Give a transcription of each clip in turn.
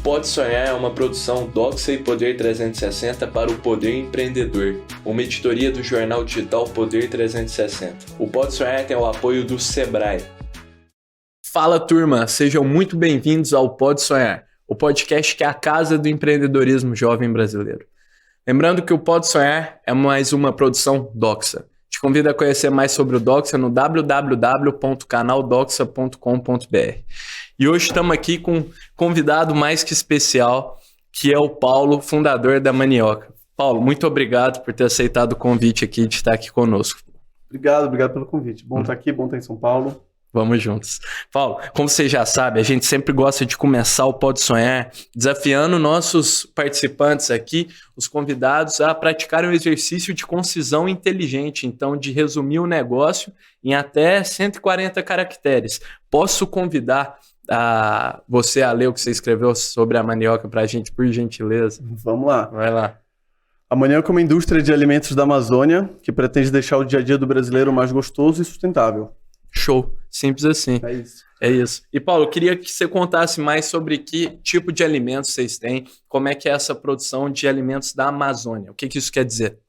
Pode Sonhar é uma produção Doxa e Poder 360 para o Poder Empreendedor, uma editoria do jornal digital Poder 360. O Pode Sonhar tem o apoio do Sebrae. Fala, turma! Sejam muito bem-vindos ao Pode Sonhar, o podcast que é a casa do empreendedorismo jovem brasileiro. Lembrando que o Pode Sonhar é mais uma produção Doxa. Te convido a conhecer mais sobre o Doxa no www.canaldoxa.com.br. E hoje estamos aqui com um convidado mais que especial, que é o Paulo, fundador da Manioca. Paulo, muito obrigado por ter aceitado o convite aqui de estar aqui conosco. Obrigado pelo convite. Bom estar aqui, bom estar em São Paulo. Vamos juntos. Paulo, como você já sabe, a gente sempre gosta de começar o Pode Sonhar desafiando nossos participantes aqui, os convidados, a praticarem um exercício de concisão inteligente, então de resumir o negócio em até 140 caracteres. Posso convidar você a ler o que você escreveu sobre a Manioca para a gente, por gentileza? Vamos lá. Vai lá. A Manioca é uma indústria de alimentos da Amazônia que pretende deixar o dia a dia do brasileiro mais gostoso e sustentável. Show. Simples assim. É isso. É isso. E, Paulo, eu queria que você contasse mais sobre que tipo de alimentos vocês têm, como é que é essa produção de alimentos da Amazônia. O que isso quer dizer?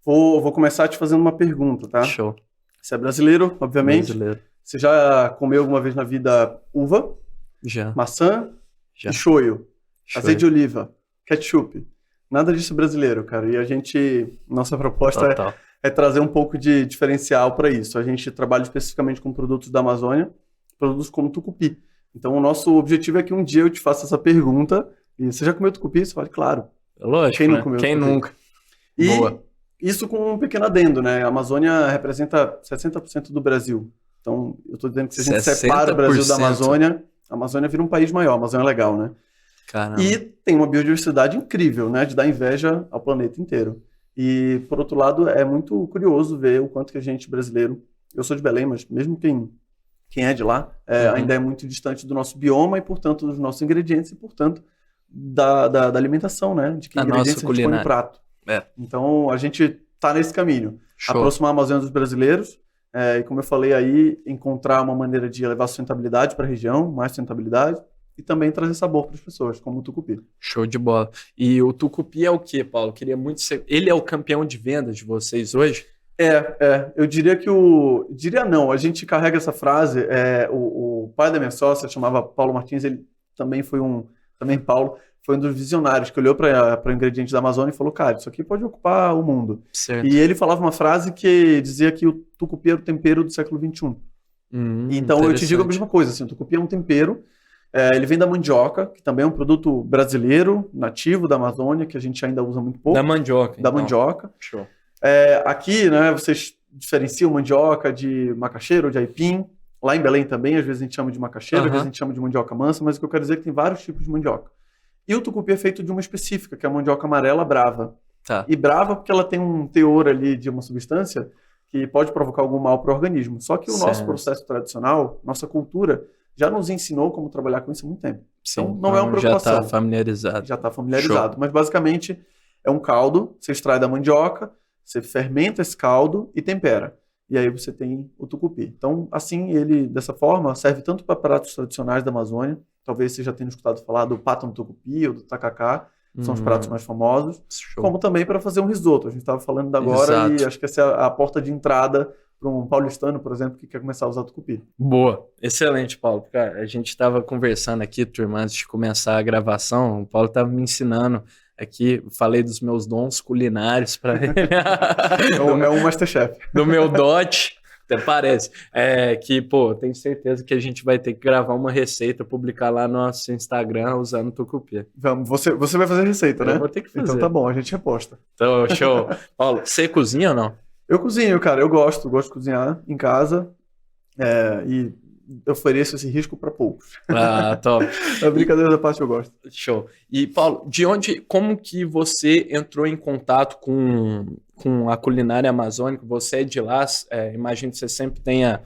Vou começar te fazendo uma pergunta, tá? Show. Você é brasileiro, obviamente. Brasileiro. Você já comeu alguma vez na vida uva, Já. maçã Já. e shoyu, Show. azeite de oliva, ketchup? Nada disso é brasileiro, cara. E nossa proposta Total. é trazer um pouco de diferencial para isso. A gente trabalha especificamente com produtos da Amazônia, produtos como tucupi. Então, o nosso objetivo é que um dia eu te faça essa pergunta e você já comeu tucupi? Você fala, claro. Lógico, Quem não né? comeu Quem tucupi? nunca? E Boa. isso com um pequeno adendo, né? A Amazônia representa 60% do Brasil. Então, eu estou dizendo que se a gente separa o Brasil da Amazônia, a Amazônia vira um país maior. A Amazônia é legal, né? Caramba. E tem uma biodiversidade incrível, né? De dar inveja ao planeta inteiro. E, por outro lado, é muito curioso ver o quanto que a gente brasileiro... Eu sou de Belém, mas mesmo quem é de lá, ainda é muito distante do nosso bioma e, portanto, dos nossos ingredientes e, portanto, da alimentação, né? De que ingredientes a gente põe no prato. Então, a gente está nesse caminho. Show. Aproximar a Amazônia dos brasileiros e, como eu falei aí, encontrar uma maneira de levar sustentabilidade para a região, mais sustentabilidade, e também trazer sabor para as pessoas, como o tucupi. Show de bola. E o tucupi é o quê, Paulo? Queria muito ser... Ele é o campeão de vendas de vocês hoje? Eu diria que Diria não, a gente carrega essa frase, o pai da minha sócia chamava Paulo Martins, ele também foi Paulo, foi um dos visionários que olhou para o ingrediente da Amazônia e falou, cara, isso aqui pode ocupar o mundo. Certo. E ele falava uma frase que dizia que o tucupi era o tempero do século XXI. Então eu te digo a mesma coisa, assim, o tucupi é um tempero, ele vem da mandioca, que também é um produto brasileiro, nativo da Amazônia, que a gente ainda usa muito pouco. Da mandioca. Da mandioca. Show. Aqui, né, vocês diferenciam mandioca de macaxeira ou de aipim. Lá em Belém também, às vezes a gente chama de macaxeira, às vezes a gente chama de mandioca mansa, mas o que eu quero dizer é que tem vários tipos de mandioca. E o tucupi é feito de uma específica, que é a mandioca amarela brava. Tá. E brava porque ela tem um teor ali de uma substância que pode provocar algum mal para o organismo. Só que o nosso processo tradicional, nossa cultura, já nos ensinou como trabalhar com isso há muito tempo. Sim, então não é uma preocupação. Já está familiarizado. Já está familiarizado. Mas basicamente é um caldo, você extrai da mandioca, você fermenta esse caldo e tempera. E aí você tem o tucupi. Então, assim, ele, dessa forma, serve tanto para pratos tradicionais da Amazônia, talvez você já tenha escutado falar do pato no tucupi ou do tacacá, são os pratos mais famosos, como também para fazer um risoto. A gente estava falando agora. Exato. E acho que essa é a porta de entrada para um paulistano, por exemplo, que quer começar a usar tucupi. Boa. Excelente, Paulo. Cara, a gente estava conversando aqui, turma, antes de começar a gravação, o Paulo estava me ensinando aqui, falei dos meus dons culinários para ele. É um Masterchef. Do meu dote, até parece. Tenho certeza que a gente vai ter que gravar uma receita, publicar lá no nosso Instagram usando tucupi. Vamos, você vai fazer receita, né? Eu vou ter que fazer. Então tá bom, a gente reposta. Então, show. Paulo, você cozinha ou não? Eu cozinho, cara, eu gosto de cozinhar em casa e eu ofereço esse risco para poucos. Ah, top. A brincadeira da parte eu gosto. Show. E, Paulo, como que você entrou em contato com a culinária amazônica? Você é de lá, imagino que você sempre tenha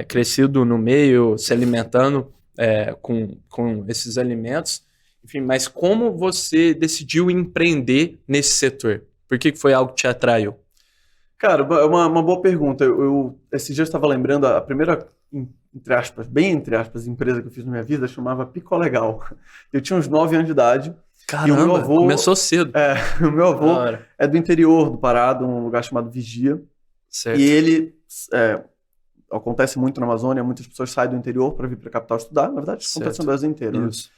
crescido no meio, se alimentando com esses alimentos. Enfim, mas como você decidiu empreender nesse setor? Por que foi algo que te atraiu? Cara, é uma boa pergunta. Esse dia eu estava lembrando, a primeira entre aspas, bem entre aspas, empresa que eu fiz na minha vida, chamava Picolegal. Eu tinha uns 9 anos de idade. Caramba, e o meu avô, começou cedo. O meu avô é do interior do Pará, de um lugar chamado Vigia. Certo. E ele... acontece muito na Amazônia, muitas pessoas saem do interior para vir para a capital estudar. Na verdade, isso acontece no Brasil inteiro. Isso.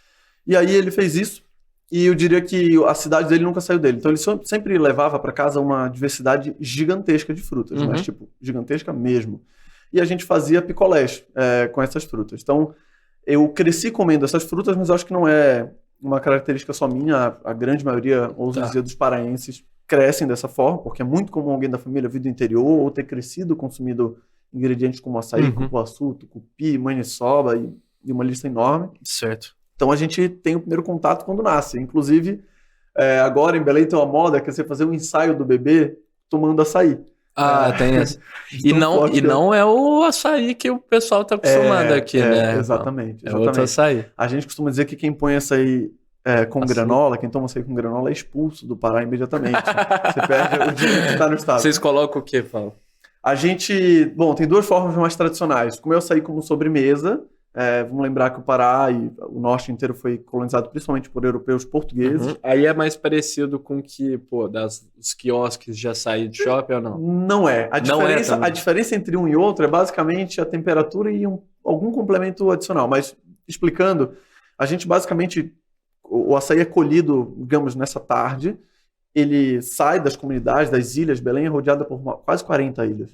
Né? E aí ele fez isso, e eu diria que a cidade dele nunca saiu dele. Então ele sempre levava para casa uma diversidade gigantesca de frutas, mas tipo, gigantesca mesmo. E a gente fazia picolés com essas frutas. Então eu cresci comendo essas frutas, mas eu acho que não é uma característica só minha. A grande maioria, ouso dizer, dos paraenses crescem dessa forma, porque é muito comum alguém da família vir do interior ou ter crescido consumindo ingredientes como açaí, cupuaçu, tucupi, maniçoba e uma lista enorme. Certo. Então a gente tem o primeiro contato quando nasce. Inclusive, agora em Belém tem uma moda que é você fazer um ensaio do bebê tomando açaí. Tem essa. E não é o açaí que o pessoal está acostumado aqui, né? Exatamente. É outro açaí. A gente costuma dizer que quem põe açaí com granola, quem toma açaí com granola é expulso do Pará imediatamente. Você perde o direito de estar no estado. Vocês colocam o quê, Paulo? A gente... Bom, tem duas formas mais tradicionais. Comer açaí como sobremesa. Vamos lembrar que o Pará e o norte inteiro foi colonizado principalmente por europeus portugueses. Aí é mais parecido com que, os quiosques de açaí de shopping ou não? Não é. A diferença entre um e outro é basicamente a temperatura e algum complemento adicional. Mas, explicando, a gente basicamente... O açaí é colhido, digamos, nessa tarde. Ele sai das comunidades, das ilhas. Belém é rodeada por quase 40 ilhas.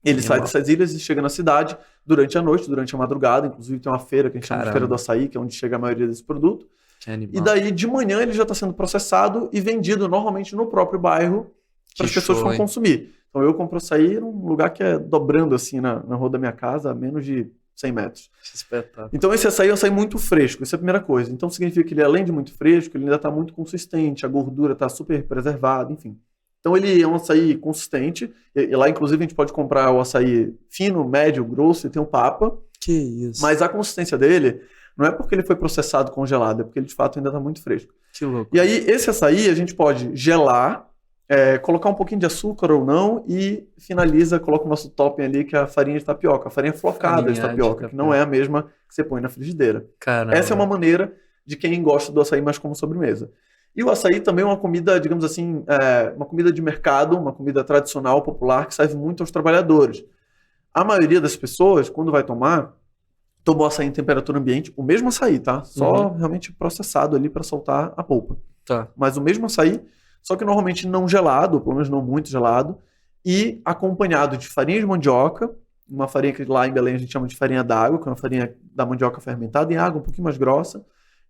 Ele sai dessas ilhas e chega na cidade durante a noite, durante a madrugada. Inclusive tem uma feira que a gente chama de Feira do Açaí, que é onde chega a maioria desse produto. E daí, de manhã, ele já está sendo processado e vendido normalmente no próprio bairro para as pessoas que vão consumir. Então eu compro açaí num lugar que é dobrando assim na rua da minha casa, a menos de 100 metros. Espetáculo. Então esse açaí é um açaí muito fresco, essa é a primeira coisa. Então significa que ele, além de muito fresco, ele ainda está muito consistente, a gordura está super preservada, enfim. Então ele é um açaí consistente, e lá inclusive a gente pode comprar o açaí fino, médio, grosso, e tem um papa. Que isso. Mas a consistência dele não é porque ele foi processado congelado, é porque ele de fato ainda está muito fresco. Que louco. E aí esse açaí a gente pode gelar, colocar um pouquinho de açúcar ou não, e coloca o nosso topping ali, que é a farinha de tapioca, a farinha flocada de tapioca, que não é a mesma que você põe na frigideira. Caramba. Essa é uma maneira de quem gosta do açaí mais como sobremesa. E o açaí também é uma comida, digamos assim, uma comida de mercado, uma comida tradicional, popular, que serve muito aos trabalhadores. A maioria das pessoas, quando vai tomar, toma o açaí em temperatura ambiente, o mesmo açaí, tá? Só realmente processado ali para soltar a polpa. Tá. Mas o mesmo açaí, só que normalmente não gelado, pelo menos não muito gelado, e acompanhado de farinha de mandioca, uma farinha que lá em Belém a gente chama de farinha d'água, que é uma farinha da mandioca fermentada em água, um pouquinho mais grossa,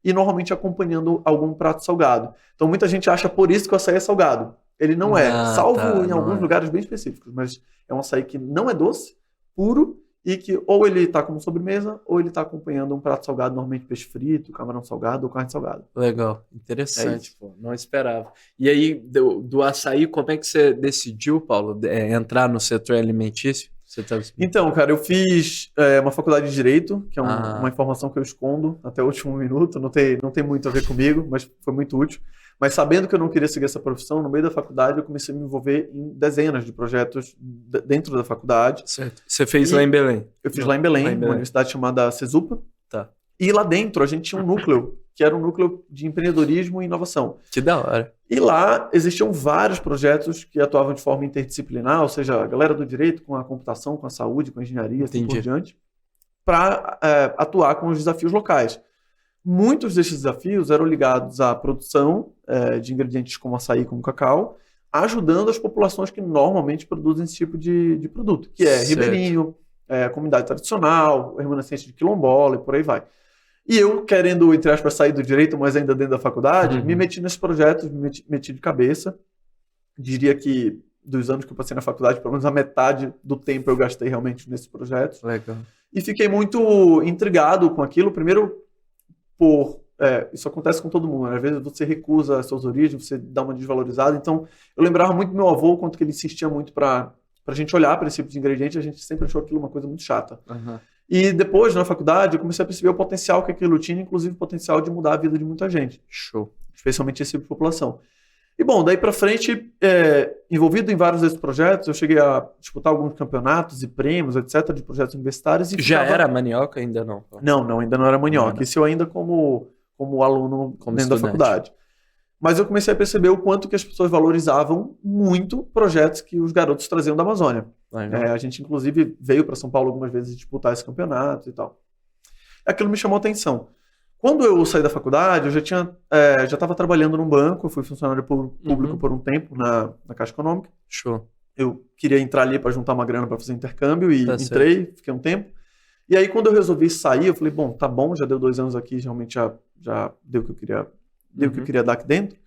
e normalmente acompanhando algum prato salgado. Então muita gente acha por isso que o açaí é salgado. Ele não é, salvo em alguns lugares bem específicos, mas é um açaí que não é doce, puro, e que ou ele está como sobremesa, ou ele está acompanhando um prato salgado, normalmente peixe frito, camarão salgado ou carne salgada. Legal, interessante, não esperava. E aí, do açaí, como é que você decidiu, Paulo, entrar no setor alimentício? Então, cara, eu fiz uma faculdade de Direito, que é uma informação que eu escondo até o último minuto, não tem muito a ver comigo, mas foi muito útil. Mas sabendo que eu não queria seguir essa profissão, no meio da faculdade eu comecei a me envolver em dezenas de projetos dentro da faculdade. Certo. Você fez lá em Belém? Eu fiz lá em Belém, uma universidade chamada CESUPA. Tá. E lá dentro a gente tinha um núcleo, que era um núcleo de empreendedorismo e inovação. Que da hora. E lá existiam vários projetos que atuavam de forma interdisciplinar, ou seja, a galera do direito com a computação, com a saúde, com a engenharia, assim por diante, para atuar com os desafios locais. Muitos desses desafios eram ligados à produção de ingredientes como açaí, como cacau, ajudando as populações que normalmente produzem esse tipo de produto, que é ribeirinho, comunidade tradicional, remanescente de quilombola e por aí vai. E eu, querendo, entre aspas, sair do direito, mas ainda dentro da faculdade, me meti nesses projetos, me meti de cabeça. Diria que dos anos que eu passei na faculdade, pelo menos a metade do tempo eu gastei realmente nesses projetos. Legal. E fiquei muito intrigado com aquilo, primeiro isso acontece com todo mundo, né? Às vezes você recusa as suas origens, você dá uma desvalorizada. Então, eu lembrava muito do meu avô, quanto que ele insistia muito para a gente olhar para esse tipo de ingrediente, a gente sempre achou aquilo uma coisa muito chata. E depois, na faculdade, eu comecei a perceber o potencial que aquilo tinha, inclusive o potencial de mudar a vida de muita gente. Show. Especialmente esse tipo de população. E bom, daí para frente, envolvido em vários desses projetos, eu cheguei a disputar alguns campeonatos e prêmios, etc., de projetos universitários. E Já era Manioca? Ainda não? Não, ainda não era Manioca. Não. Isso eu ainda como aluno dentro da faculdade. Mas eu comecei a perceber o quanto que as pessoas valorizavam muito projetos que os garotos traziam da Amazônia. A gente, inclusive, veio para São Paulo algumas vezes disputar esse campeonato e tal. Aquilo me chamou a atenção. Quando eu saí da faculdade, eu já estava trabalhando num banco, eu fui funcionário público por um tempo na Caixa Econômica. Show. Eu queria entrar ali para juntar uma grana para fazer intercâmbio e entrei, certo. Fiquei um tempo. E aí, quando eu resolvi sair, eu falei, bom, tá bom, já deu 2 anos aqui, realmente já deu o que eu queria, deu o que eu queria dar aqui dentro.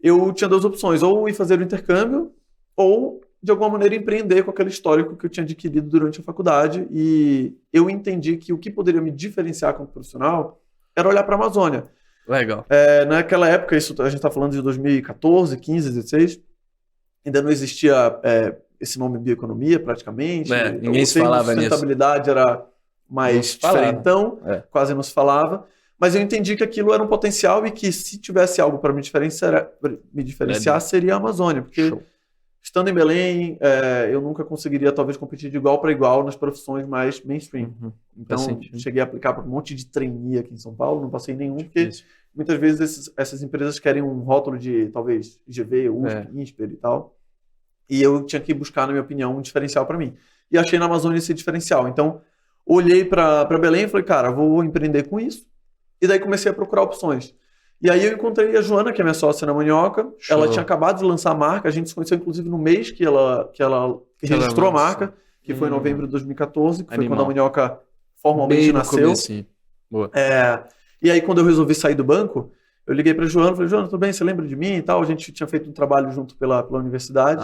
Eu tinha 2 opções, ou ir fazer o intercâmbio, ou, de alguma maneira, empreender com aquele histórico que eu tinha adquirido durante a faculdade. E eu entendi que o que poderia me diferenciar como profissional era olhar para a Amazônia. Legal. Naquela época, isso a gente está falando de 2014, 15, 16, ainda não existia esse nome bioeconomia, praticamente. Ninguém se falava nisso. Sustentabilidade era mais diferentão, quase não se falava. Mas eu entendi que aquilo era um potencial e que se tivesse algo para me diferenciar seria a Amazônia. Porque estando em Belém, eu nunca conseguiria talvez competir de igual para igual nas profissões mais mainstream. Então, cheguei a aplicar para um monte de trainee aqui em São Paulo, não passei nenhum, porque muitas vezes essas empresas querem um rótulo de talvez IGV, USP, INSPER e tal. E eu tinha que buscar, na minha opinião, um diferencial para mim. E achei na Amazônia esse diferencial. Então, olhei para Belém e falei, cara, vou empreender com isso. E daí comecei a procurar opções. E aí eu encontrei a Joana, que é minha sócia na Manioca. Show. Ela tinha acabado de lançar a marca. A gente se conheceu, inclusive, no mês que ela registrou a marca, que foi em novembro de 2014, que foi quando a Manioca formalmente nasceu. Boa. E aí, quando eu resolvi sair do banco, eu liguei para a Joana, falei, Joana, tudo bem? Você lembra de mim e tal? A gente tinha feito um trabalho junto pela universidade.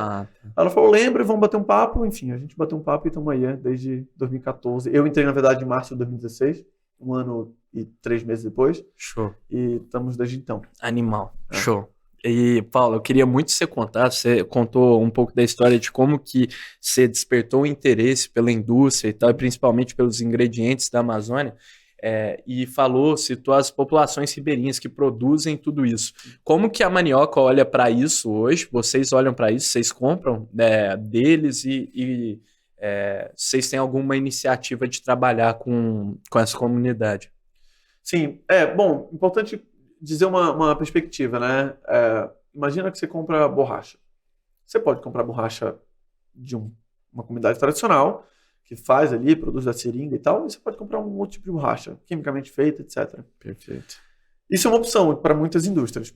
Ela falou, lembra, vamos bater um papo. Enfim, a gente bateu um papo e estamos aí desde 2014. Eu entrei, na verdade, em março de 2016, 1 ano e 3 meses depois. Show. E estamos desde então. Animal. Show. E, Paulo, eu queria muito que você contasse, você contou um pouco da história de como que você despertou o interesse pela indústria e tal, e principalmente pelos ingredientes da Amazônia, e citou as populações ribeirinhas que produzem tudo isso. Como que a Manioca olha para isso hoje? Vocês olham para isso? Vocês compram deles e vocês têm alguma iniciativa de trabalhar com essa comunidade? Sim, bom, importante dizer uma perspectiva, né? Imagina que você compra borracha. Você pode comprar borracha de uma comunidade tradicional, que faz ali, produz da seringa e tal, e você pode comprar um outro tipo de borracha, quimicamente feita, etc. Perfeito. Isso é uma opção para muitas indústrias.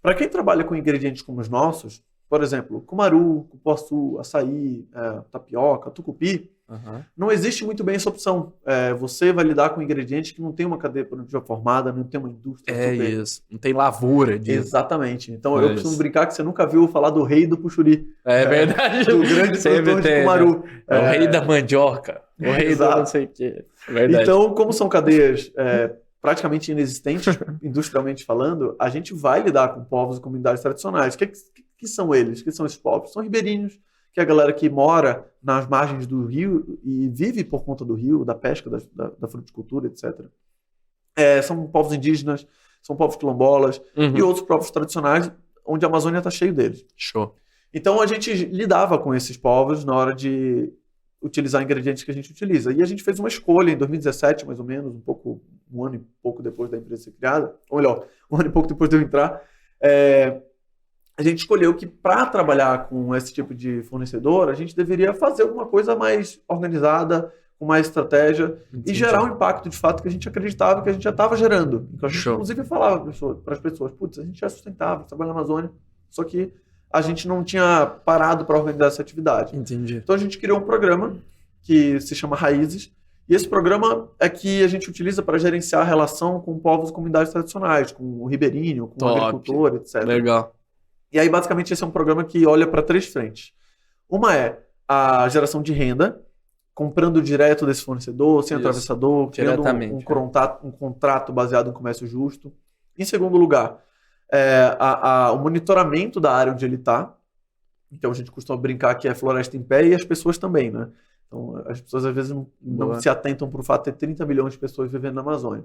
Para quem trabalha com ingredientes como os nossos, por exemplo, cumaru, cupuaçu, açaí, tapioca, tucupi, não existe muito bem essa opção. Você vai lidar com ingredientes que não tem uma cadeia produtiva formada, não tem uma indústria. Isso. Não tem lavoura disso. Exatamente. Então eu costumo brincar que você nunca viu falar do rei do puxuri. É verdade. Do grande produtor de cumaru. O rei da mandioca. O rei do não sei o quê. É verdade. Então, como são cadeias praticamente inexistentes, industrialmente falando, a gente vai lidar com povos e comunidades tradicionais. Que são eles? Que são esses povos? São ribeirinhos, que é a galera que mora nas margens do rio e vive por conta do rio, da pesca, da fruticultura, etc. São povos indígenas, são povos quilombolas e outros povos tradicionais, onde a Amazônia está cheio deles. Show. Então a gente lidava com esses povos na hora de utilizar ingredientes que a gente utiliza. E a gente fez uma escolha em 2017, mais ou menos, um ano e pouco depois da empresa ser criada, ou melhor, 1 ano e pouco depois de eu entrar, a gente escolheu que para trabalhar com esse tipo de fornecedor, a gente deveria fazer alguma coisa mais organizada, com mais estratégia. Entendi. E gerar um impacto de fato que a gente acreditava que a gente já estava gerando. Então a gente inclusive falava para as pessoas, putz, a gente é sustentável, trabalha na Amazônia, só que a gente não tinha parado para organizar essa atividade. Entendi. Então a gente criou um programa que se chama Raízes, e esse programa é que a gente utiliza para gerenciar a relação com povos e comunidades tradicionais, com o ribeirinho, com o agricultor, etc. Legal. E aí, basicamente, esse é um programa que olha para 3 frentes. Uma é a geração de renda, comprando direto desse fornecedor, sem atravessador, criando um contrato baseado em comércio justo. Em segundo lugar, o monitoramento da área onde ele está. Então, a gente costuma brincar que é floresta em pé e as pessoas também, né? Então, as pessoas, às vezes, não se atentam para o fato de ter 30 milhões de pessoas vivendo na Amazônia.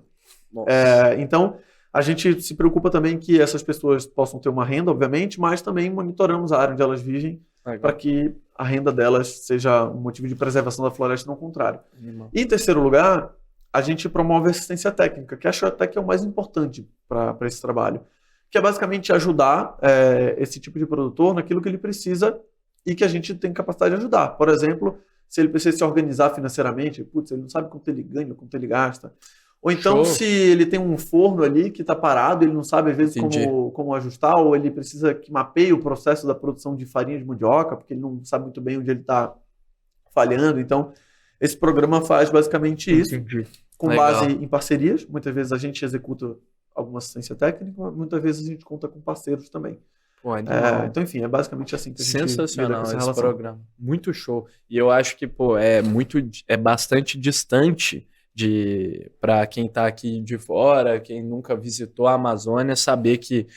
Então, A gente se preocupa também que essas pessoas possam ter uma renda, obviamente, mas também monitoramos a área onde elas vivem para que a renda delas seja um motivo de preservação da floresta, não o contrário. E em terceiro lugar, a gente promove assistência técnica, que acho até que é o mais importante para esse trabalho, que é basicamente ajudar esse tipo de produtor naquilo que ele precisa e que a gente tem capacidade de ajudar. Por exemplo, se ele precisa se organizar financeiramente, ele não sabe quanto ele ganha, quanto ele gasta. Ou então, se ele tem um forno ali que está parado, ele não sabe, às vezes, como ajustar, ou ele precisa que mapeie o processo da produção de farinha de mandioca, porque ele não sabe muito bem onde ele está falhando. Então, esse programa faz basicamente isso, com base em parcerias. Muitas vezes a gente executa alguma assistência técnica, muitas vezes a gente conta com parceiros também. Pô, então, enfim, é basicamente assim que a gente sensacional esse programa. Muito show. E eu acho que, é bastante distante para quem está aqui de fora, quem nunca visitou a Amazônia, saber que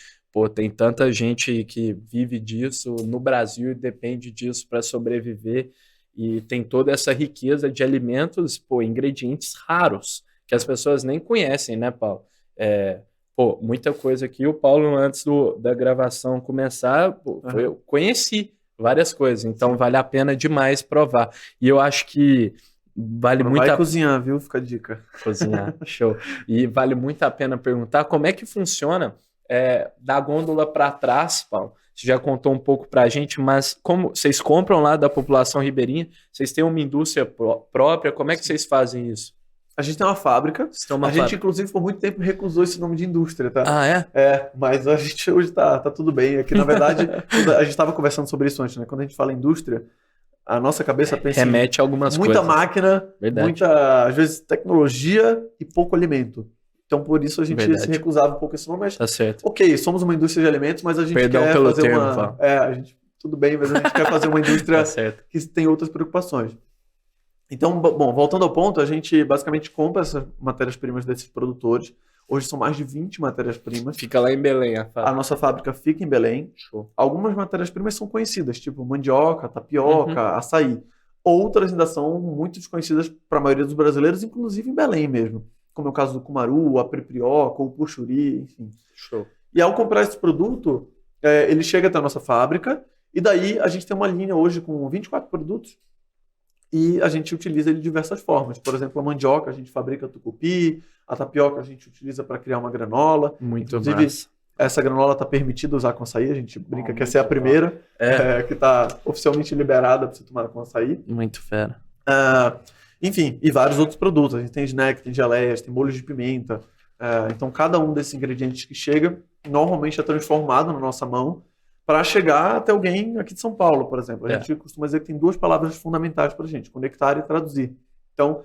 tem tanta gente que vive disso no Brasil e depende disso para sobreviver, e tem toda essa riqueza de alimentos, ingredientes raros, que as pessoas nem conhecem, né, Paulo? Muita coisa aqui. O Paulo, antes da gravação começar, eu conheci várias coisas, então vale a pena demais provar. E eu acho que vale muito a pena cozinhar, viu? Fica a dica. Cozinhar, show. E vale muito a pena perguntar como é que funciona da gôndola para trás, Paulo. Você já contou um pouco para a gente, mas como vocês compram lá da população ribeirinha? Vocês têm uma indústria própria? Como é que vocês fazem isso? A gente tem uma fábrica. Gente, inclusive, por muito tempo recusou esse nome de indústria, tá? Ah, é? Mas a gente hoje tá tudo bem. Aqui, na verdade, a gente estava conversando sobre isso antes, né? Quando a gente fala indústria, a nossa cabeça pensa remete a algumas muita coisas. Máquina, muita, às vezes, tecnologia e pouco alimento. Então, por isso, a gente se recusava um pouco esse nome. Mas, tá certo. Ok, somos uma indústria de alimentos, mas a gente quer pelo fazer termo, uma... tudo bem, mas a gente quer fazer uma indústria que tem outras preocupações. Então, voltando ao ponto, a gente basicamente compra essas matérias-primas desses produtores. Hoje são mais de 20 matérias-primas. Fica lá em Belém a fábrica. A nossa fábrica fica em Belém. Show. Algumas matérias-primas são conhecidas, tipo mandioca, tapioca, açaí. Outras ainda são muito desconhecidas para a maioria dos brasileiros, inclusive em Belém mesmo. Como é o caso do cumaru, a preprioca, o puxuri, enfim. Show. E ao comprar esse produto, ele chega até a nossa fábrica e daí a gente tem uma linha hoje com 24 produtos. E a gente utiliza ele de diversas formas. Por exemplo, a mandioca a gente fabrica tucupi, a tapioca a gente utiliza para criar uma granola. Muito Inclusive, massa. Essa granola está permitida usar com açaí, a gente brinca que essa é a primeira que está oficialmente liberada para você tomar com açaí. Muito fera. Enfim, e vários outros produtos. A gente tem snack, tem geleias, tem molhos de pimenta. Então, cada um desses ingredientes que chega, normalmente é transformado na nossa mão para chegar até alguém aqui de São Paulo, por exemplo. A gente costuma dizer que tem duas palavras fundamentais para a gente, conectar e traduzir. Então,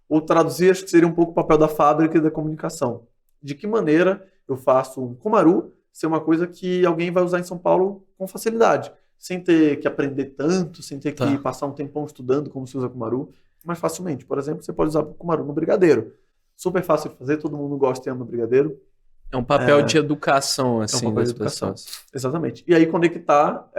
o traduzir acho que seria um pouco o papel da fábrica e da comunicação. De que maneira eu faço um cumaru ser uma coisa que alguém vai usar em São Paulo com facilidade, sem ter que aprender tanto, sem ter que passar um tempão estudando como se usa cumaru, mais facilmente. Por exemplo, você pode usar o cumaru no brigadeiro. Super fácil de fazer, todo mundo gosta e ama brigadeiro. É um papel de educação, assim, das pessoas. Exatamente. E aí, conectar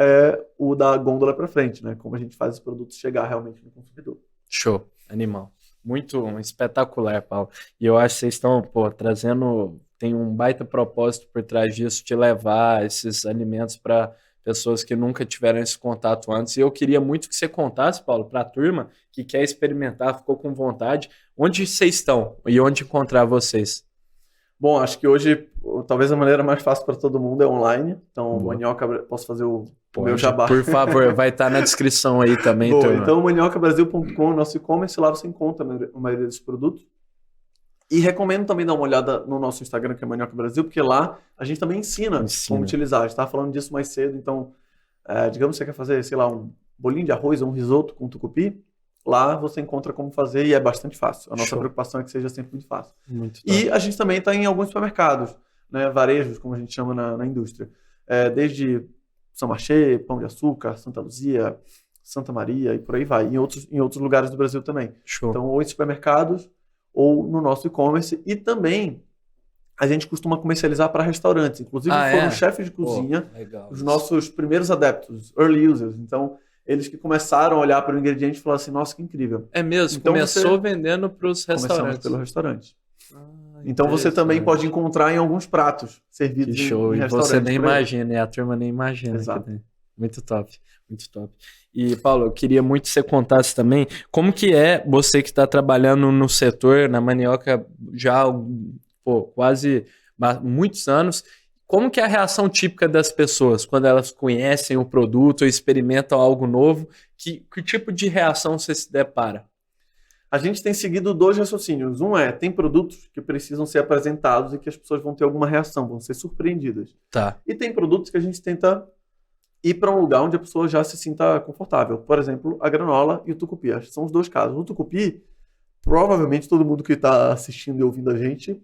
o da gôndola para frente, né? Como a gente faz os produtos chegar realmente no consumidor. Show. Animal. Muito espetacular, Paulo. E eu acho que vocês estão, trazendo... Tem um baita propósito por trás disso, de levar esses alimentos para pessoas que nunca tiveram esse contato antes. E eu queria muito que você contasse, Paulo, para a turma que quer experimentar, ficou com vontade, onde vocês estão e onde encontrar vocês. Bom, acho que hoje, talvez a maneira mais fácil para todo mundo é online. Então, Manioca, posso fazer o meu jabá? Por favor, vai estar na descrição aí também. Então, maniocabrasil.com, nosso e-commerce, lá você encontra a maioria desses produtos. E recomendo também dar uma olhada no nosso Instagram, que é Manioca Brasil, porque lá a gente também ensina como utilizar. A gente estava falando disso mais cedo, então, digamos que você quer fazer, sei lá, um bolinho de arroz ou um risoto com tucupi, lá você encontra como fazer e é bastante fácil. A nossa preocupação é que seja sempre muito fácil. E a gente também está em alguns supermercados, né, varejos, como a gente chama na indústria. Desde São Marché, Pão de Açúcar, Santa Luzia, Santa Maria e por aí vai. Em outros lugares do Brasil também. Então, ou em supermercados ou no nosso e-commerce. E também a gente costuma comercializar para restaurantes. Inclusive foram chefes de cozinha, os nossos primeiros adeptos, early users. Então, eles que começaram a olhar para o ingrediente e falaram assim, nossa, que incrível. É mesmo, então começou vendendo para os restaurantes. Começamos pelo restaurante. Então você também pode encontrar em alguns pratos servidos Que show. em E restaurantes. você nem por aí. imagina, né? A turma nem imagina. Exato. Que tem. Muito top, muito top. E, Paulo, eu queria muito que você contasse também como que é você que está trabalhando no setor, na Manioca, já quase muitos anos. Como que é a reação típica das pessoas quando elas conhecem o produto ou experimentam algo novo? Que tipo de reação você se depara? A gente tem seguido 2 raciocínios. Um tem produtos que precisam ser apresentados e que as pessoas vão ter alguma reação, vão ser surpreendidas. Tá. E tem produtos que a gente tenta ir para um lugar onde a pessoa já se sinta confortável. Por exemplo, a granola e o tucupi. Acho que são os 2 casos. O tucupi, provavelmente todo mundo que está assistindo e ouvindo a gente,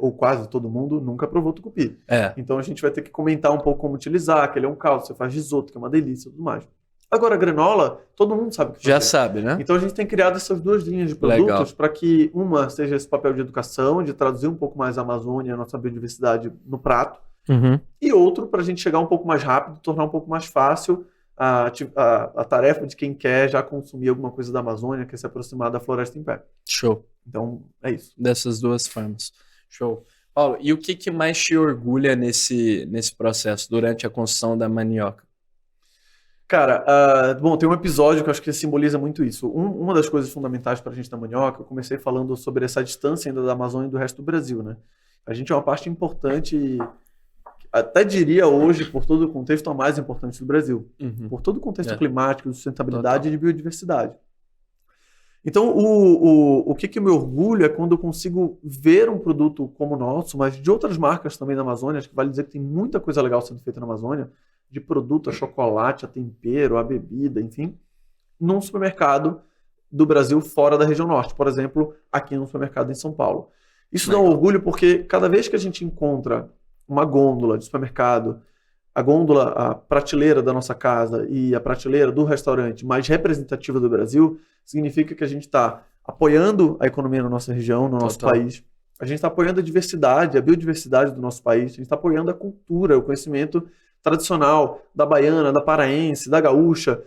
ou quase todo mundo, nunca provou tucupi. Então a gente vai ter que comentar um pouco como utilizar, que ele é um caldo, você faz risoto, que é uma delícia e tudo mais. Agora, a granola, todo mundo sabe o que fazer. Já sabe, né? Então a gente tem criado essas 2 linhas de produtos para que uma seja esse papel de educação, de traduzir um pouco mais a Amazônia, a nossa biodiversidade no prato, e outro para a gente chegar um pouco mais rápido, tornar um pouco mais fácil a tarefa de quem quer já consumir alguma coisa da Amazônia, quer se aproximar da floresta em pé. Show. Então, é isso. Dessas 2 formas. Show. Paulo, e o que mais te orgulha nesse processo, durante a construção da Manioca? Cara, bom, tem um episódio que eu acho que simboliza muito isso. Uma das coisas fundamentais para a gente na Manioca, eu comecei falando sobre essa distância ainda da Amazônia e do resto do Brasil, né? A gente é uma parte importante, até diria hoje, por todo o contexto, a mais importante do Brasil. Por todo o contexto climático, de sustentabilidade e de biodiversidade. Então, o que me orgulha é quando eu consigo ver um produto como o nosso, mas de outras marcas também da Amazônia, acho que vale dizer que tem muita coisa legal sendo feita na Amazônia, de produto a chocolate, a tempero, a bebida, enfim, num supermercado do Brasil fora da região norte. Por exemplo, aqui num supermercado em São Paulo. Isso dá um orgulho porque cada vez que a gente encontra uma gôndola de supermercado, a gôndola, a prateleira da nossa casa e a prateleira do restaurante mais representativa do Brasil, significa que a gente está apoiando a economia na nossa região, no nosso país. A gente está apoiando a diversidade, a biodiversidade do nosso país. A gente está apoiando a cultura, o conhecimento tradicional da baiana, da paraense, da gaúcha,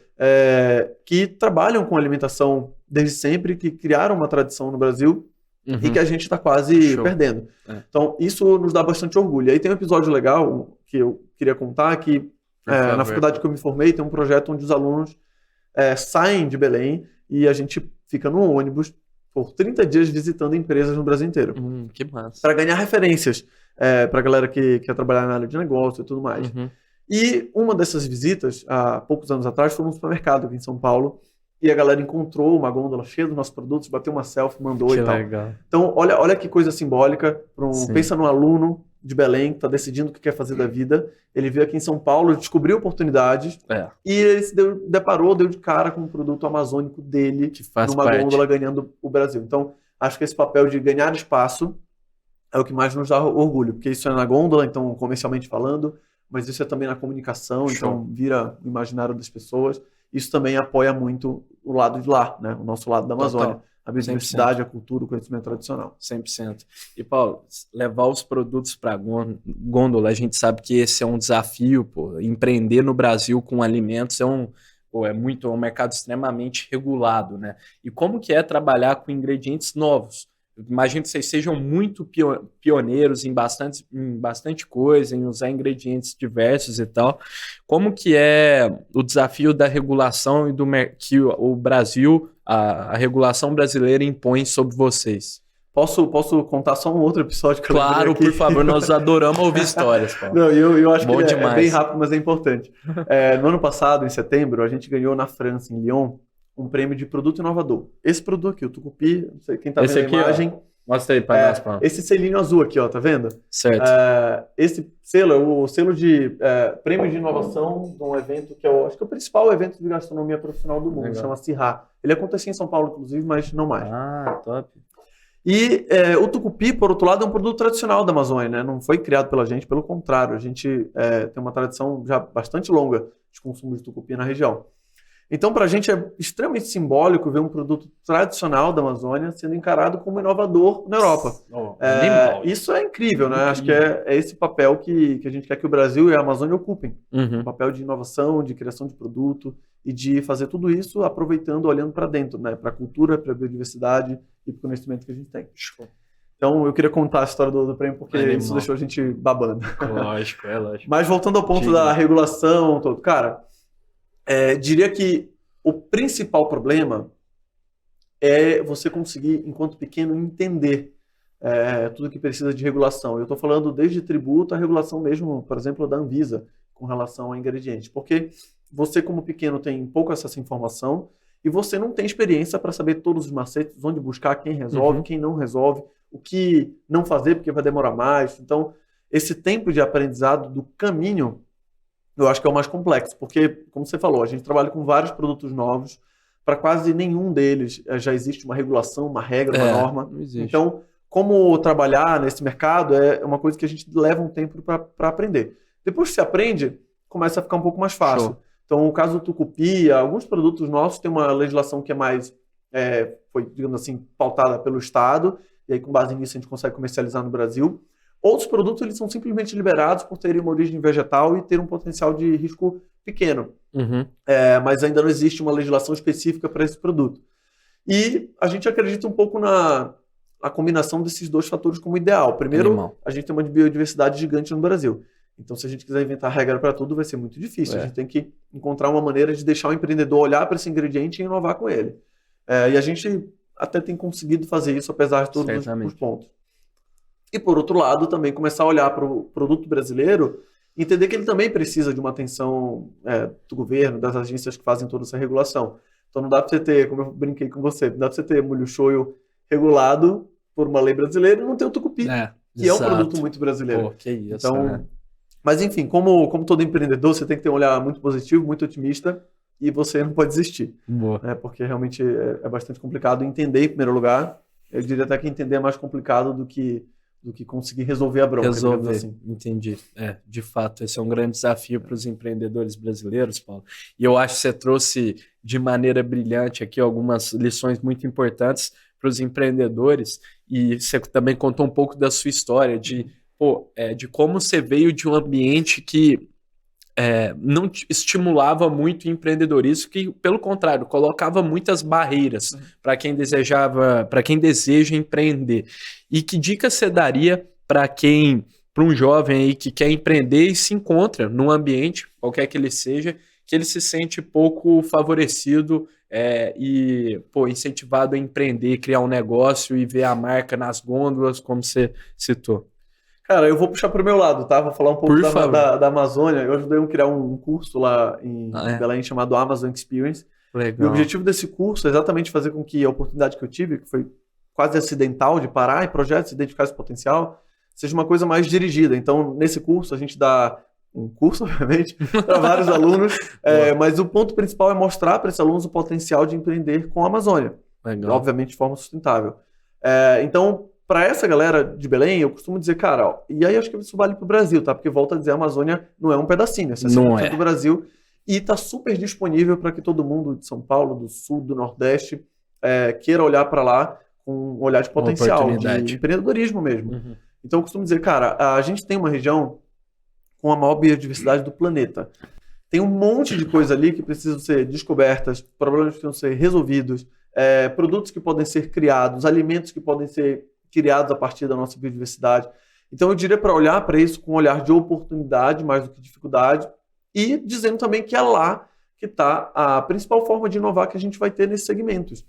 que trabalham com alimentação desde sempre, que criaram uma tradição no Brasil e que a gente está quase perdendo. Então, isso nos dá bastante orgulho. E aí tem um episódio legal que eu queria contar, que na faculdade que eu me formei, tem um projeto onde os alunos saem de Belém e a gente fica no ônibus por 30 dias visitando empresas no Brasil inteiro. Que massa. Para ganhar referências para a galera que quer trabalhar na área de negócio e tudo mais. E uma dessas visitas, há poucos anos atrás, foi num supermercado aqui em São Paulo, e a galera encontrou uma gôndola cheia dos nossos produtos, bateu uma selfie, mandou Que e tal. legal. Então, olha que coisa simbólica. Pensa num aluno de Belém que está decidindo o que quer fazer da vida. Ele veio aqui em São Paulo, descobriu oportunidades, e ele se deu de cara com um produto amazônico dele, que faz numa gôndola ganhando o Brasil. Então, acho que esse papel de ganhar espaço é o que mais nos dá orgulho, porque isso é na gôndola, então, comercialmente falando, mas isso é também na comunicação, então vira o imaginário das pessoas. Isso também apoia muito o lado de lá, né? O nosso lado da Amazônia. A biodiversidade, a cultura, o conhecimento tradicional. 100%. E, Paulo, levar os produtos para gôndola, a gente sabe que esse é um desafio, pô. Empreender no Brasil com alimentos é um mercado extremamente regulado, né? E como que é trabalhar com ingredientes novos? Eu imagino que vocês sejam muito pioneiros em bastante coisa, em usar ingredientes diversos e tal. Como que é o desafio da regulação e que o Brasil, a regulação brasileira impõe sobre vocês? Posso contar só um outro episódio que eu lembrei aqui? Claro, por favor, nós adoramos ouvir histórias, Paulo. Não, eu acho Bom que demais. é bem rápido, mas é importante. No ano passado, em setembro, a gente ganhou na França, em Lyon, um prêmio de produto inovador. Esse produto aqui, o tucupi, não sei quem tá vendo a imagem. Mostra aí para nós, Paulo. Esse selinho azul aqui, ó, tá vendo? Certo. Esse selo é o selo de prêmio de inovação de um evento que acho que é o principal evento de gastronomia profissional do mundo, chama CIRRA. Ele acontecia em São Paulo, inclusive, mas não mais. Top. E o tucupi, por outro lado, é um produto tradicional da Amazônia, né? Não foi criado pela gente, pelo contrário. A gente tem uma tradição já bastante longa de consumo de tucupi na região. Então, para a gente é extremamente simbólico ver um produto tradicional da Amazônia sendo encarado como inovador na Europa. Isso é incrível, né? Acho que é esse papel que a gente quer que o Brasil e a Amazônia ocupem. Um papel de inovação, de criação de produto e de fazer tudo isso aproveitando, olhando para dentro, né? Para a cultura, para a biodiversidade e para o conhecimento que a gente tem. Então, eu queria contar a história do prêmio, porque Animal. isso deixou a gente babando. Lógico, é lógico. Mas voltando ao ponto da regulação, todo, cara, diria que o principal problema é você conseguir, enquanto pequeno, entender tudo que precisa de regulação. Eu estou falando desde tributo a regulação mesmo, por exemplo, da Anvisa, com relação a ingredientes. Porque você, como pequeno, tem pouco acesso à informação e você não tem experiência para saber todos os macetes, onde buscar, quem resolve, quem não resolve, o que não fazer, porque vai demorar mais. Então, esse tempo de aprendizado do caminho, eu acho que é o mais complexo. Porque, como você falou, a gente trabalha com vários produtos novos, para quase nenhum deles já existe uma regulação, uma regra, uma norma. Não existe. Então, como trabalhar nesse mercado é uma coisa que a gente leva um tempo para aprender. Depois que você aprende, começa a ficar um pouco mais fácil. Show. Então, o caso do tucupi, alguns produtos nossos têm uma legislação que é mais, foi, digamos assim, pautada pelo Estado, e aí com base nisso a gente consegue comercializar no Brasil. Outros produtos eles são simplesmente liberados por terem uma origem vegetal e ter um potencial de risco pequeno. Mas ainda não existe uma legislação específica para esse produto. E a gente acredita um pouco na combinação desses dois fatores como ideal. Primeiro, a gente tem uma biodiversidade gigante no Brasil. Então, se a gente quiser inventar regra para tudo, vai ser muito difícil. A gente tem que encontrar uma maneira de deixar o empreendedor olhar para esse ingrediente e inovar com ele. E a gente até tem conseguido fazer isso, apesar de todos os pontos. E, por outro lado, também começar a olhar para o produto brasileiro e entender que ele também precisa de uma atenção do governo, das agências que fazem toda essa regulação. Então, não dá para você ter, como eu brinquei com você, não dá para você ter molho shoyu regulado por uma lei brasileira e não ter o tucupi, que é um produto muito brasileiro. Pô, que isso, então, mas enfim, como todo empreendedor, você tem que ter um olhar muito positivo, muito otimista, e você não pode desistir. Porque realmente é bastante complicado entender em primeiro lugar. Eu diria até que entender é mais complicado do que conseguir resolver a bronca. Assim. Entendi. De fato, esse é um grande desafio para os empreendedores brasileiros, Paulo. E eu acho que você trouxe de maneira brilhante aqui algumas lições muito importantes para os empreendedores, e você também contou um pouco da sua história, de como você veio de um ambiente que não estimulava muito o empreendedorismo, que, pelo contrário, colocava muitas barreiras para quem deseja empreender. E que dica você daria para um jovem aí que quer empreender e se encontra num ambiente, qualquer que ele seja, que ele se sente pouco favorecido incentivado a empreender, criar um negócio e ver a marca nas gôndolas, como você citou? Cara, eu vou puxar para o meu lado, tá? Vou falar um pouco da Amazônia. Eu ajudei a criar um curso lá em Belém chamado Amazon Experience. Legal. E o objetivo desse curso é exatamente fazer com que a oportunidade que eu tive, que foi quase acidental de parar em projetos, identificar esse potencial, seja uma coisa mais dirigida. Então, nesse curso, a gente dá um curso, obviamente, para vários alunos, mas o ponto principal é mostrar para esses alunos o potencial de empreender com a Amazônia. Legal. Obviamente, de forma sustentável. Então, para essa galera de Belém, eu costumo dizer, cara, e aí acho que isso vale para o Brasil, tá? Porque volta a dizer, a Amazônia não é um pedacinho, é 60% do Brasil, e está super disponível para que todo mundo de São Paulo, do Sul, do Nordeste, queira olhar para lá com um olhar de potencial, de empreendedorismo mesmo. Então, eu costumo dizer, cara, a gente tem uma região com a maior biodiversidade do planeta. Tem um monte de coisa ali que precisam ser descobertas, problemas que precisam ser resolvidos, produtos que podem ser criados, alimentos que podem ser criados a partir da nossa biodiversidade. Então, eu diria para olhar para isso com um olhar de oportunidade, mais do que dificuldade, e dizendo também que é lá que está a principal forma de inovar que a gente vai ter nesses segmentos.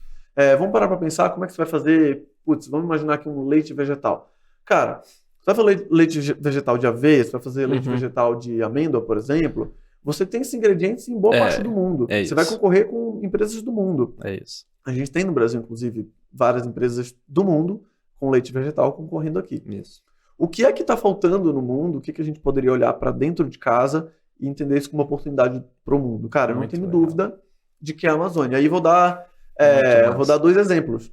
Vamos parar para pensar como é que você vai fazer, vamos imaginar aqui um leite vegetal. Cara, você vai fazer leite vegetal de aveia, você vai fazer leite vegetal de amêndoa, por exemplo, você tem esses ingredientes em boa parte do mundo. Você vai concorrer com empresas do mundo. É isso. A gente tem no Brasil, inclusive, várias empresas do mundo com leite vegetal concorrendo aqui. Isso. O que é que está faltando no mundo? O que a gente poderia olhar para dentro de casa e entender isso como uma oportunidade para o mundo? Cara, eu não tenho dúvida de que é a Amazônia. Aí vou dar 2 exemplos.